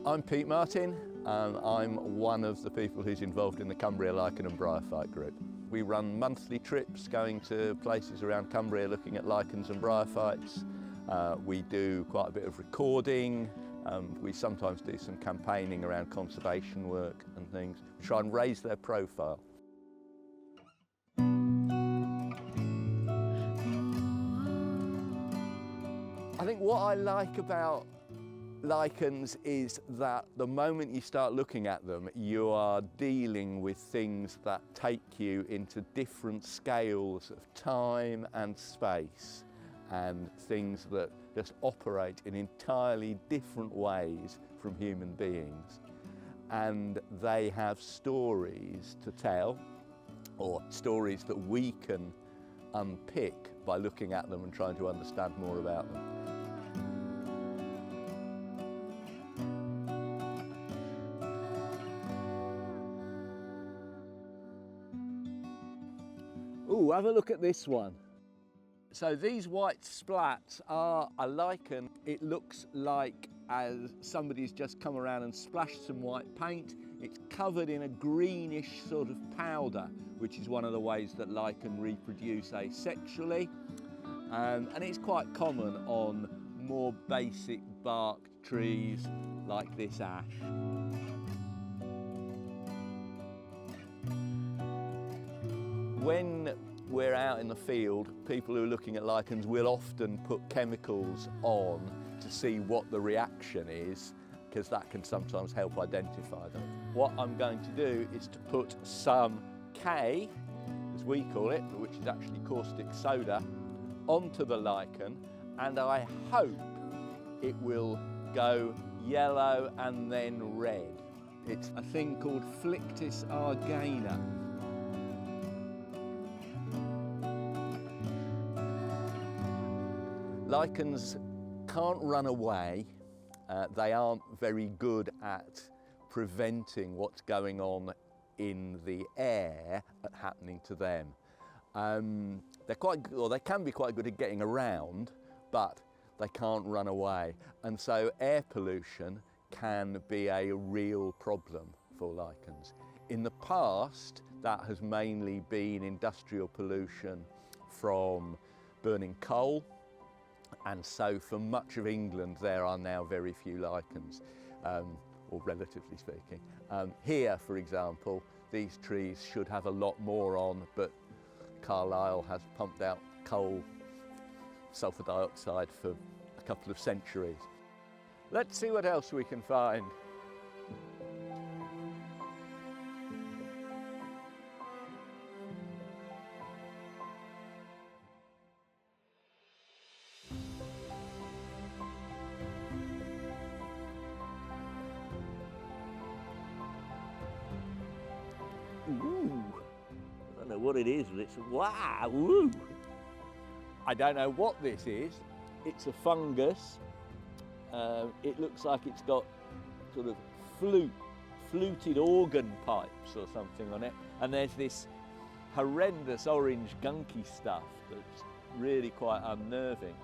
I'm Pete Martin, and I'm one of the people who's involved in the Cumbria Lichen and Bryophyte group. We run monthly trips going to places around Cumbria looking at lichens and bryophytes. We do quite a bit of recording. We sometimes do some campaigning around conservation work and things. We try and raise their profile. I think what I like about lichens is that the moment you start looking at them, you are dealing with things that take you into different scales of time and space, and things that just operate in entirely different ways from human beings. And they have stories to tell, or stories that we can unpick by looking at them and trying to understand more about them. Ooh, have a look at this one. So these white splats are a lichen. It looks like as somebody's just come around and splashed some white paint. It's covered in a greenish sort of powder, which is one of the ways that lichen reproduce asexually. And it's quite common on more basic barked trees like this ash. When we're out in the field, people who are looking at lichens will often put chemicals on to see what the reaction is, because that can sometimes help identify them. What I'm going to do is to put some K, as we call it, which is actually caustic soda, onto the lichen, and I hope it will go yellow and then red. It's a thing called Flictis argana. Lichens can't run away. They aren't very good at preventing what's going on in the air happening to them. They're quite good, or they can be quite good at getting around, but they can't run away. And so air pollution can be a real problem for lichens. In the past, that has mainly been industrial pollution from burning coal. And so for much of England, there are now very few lichens, or relatively speaking. Here, for example, these trees should have a lot more on, but Carlisle has pumped out coal, sulphur dioxide for a couple of centuries. Let's see what else we can find. Ooh, I don't know what it is, but it's wow, woo. I don't know what this is. It's a fungus. It looks like it's got sort of fluted organ pipes or something on it. And there's this horrendous orange gunky stuff that's really quite unnerving.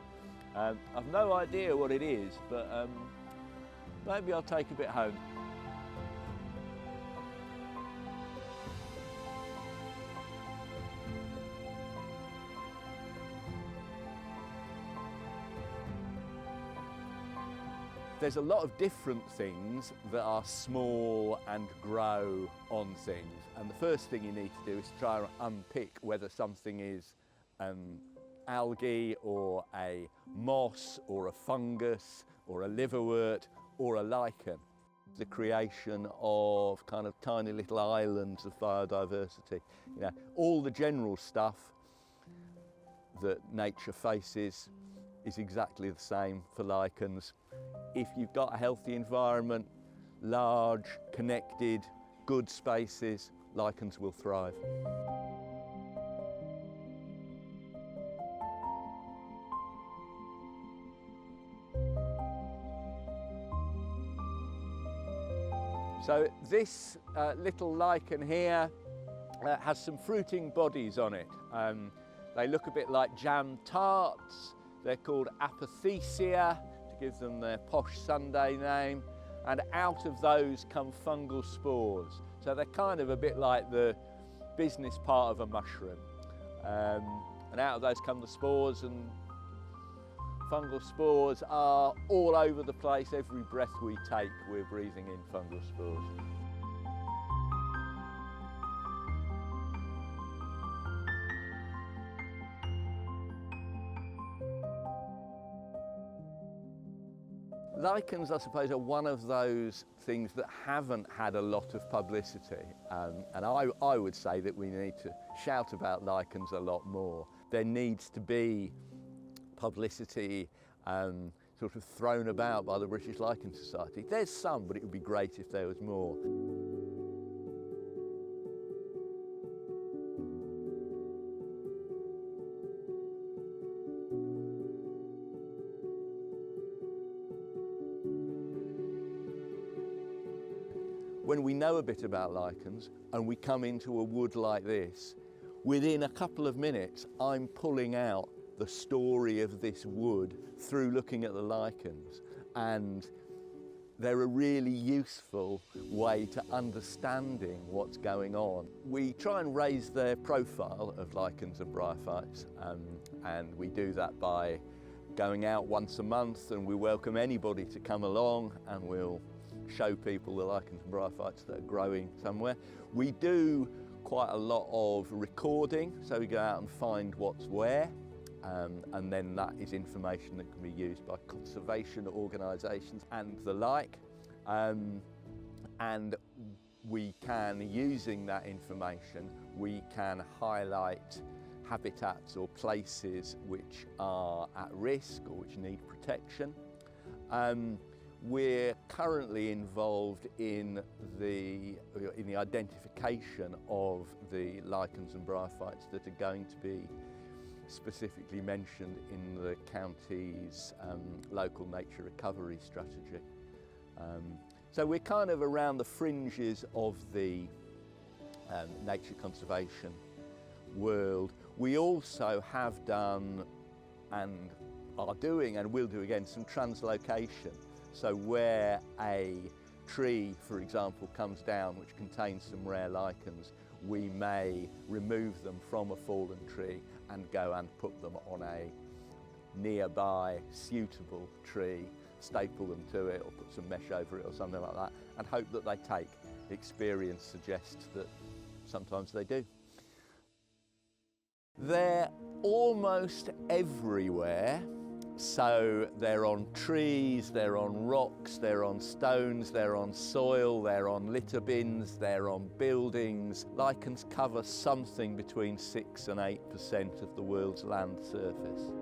I've no idea what it is, but maybe I'll take a bit home. There's a lot of different things that are small and grow on things, and the first thing you need to do is try and unpick whether something is algae or a moss or a fungus or a liverwort or a lichen. The creation of kind of tiny little islands of biodiversity. You know, all the general stuff that nature faces is exactly the same for lichens. If you've got a healthy environment, large, connected, good spaces, lichens will thrive. So this little lichen here has some fruiting bodies on it. They look a bit like jam tarts. They're called apothecia, to give them their posh Sunday name. and out of those come fungal spores. So they're kind of a bit like the business part of a mushroom. And out of those come the spores, and fungal spores are all over the place. Every breath we take, we're breathing in fungal spores. Lichens, I suppose, are one of those things that haven't had a lot of publicity, and I would say that we need to shout about lichens a lot more. There needs to be publicity sort of thrown about by the British Lichen Society. There's some, but it would be great if there was more. When we know a bit about lichens and we come into a wood like this, within a couple of minutes I'm pulling out the story of this wood through looking at the lichens, and they're a really useful way to understanding what's going on. We try and raise the profile of Lichens and Bryophytes, and we do that by going out once a month, and we welcome anybody to come along, and we'll show people the Lichens and Bryophytes that are growing somewhere. We do quite a lot of recording, so we go out and find what's where, and then that is information that can be used by conservation organisations and the like, and we can, using that information, we can highlight habitats or places which are at risk or which need protection. We're currently involved in the identification of the lichens and bryophytes that are going to be specifically mentioned in the county's local nature recovery strategy. So we're kind of around the fringes of the nature conservation world. We also have done and are doing and will do again some translocation. So where a tree, for example, comes down which contains some rare lichens, we may remove them from a fallen tree and go and put them on a nearby suitable tree, staple them to it or put some mesh over it or something like that, and hope that they take. Experience suggests that sometimes they do. They're almost everywhere. So they're on trees, they're on rocks, they're on stones, they're on soil, they're on litter bins, they're on buildings. Lichens cover something between 6 and 8% of the world's land surface.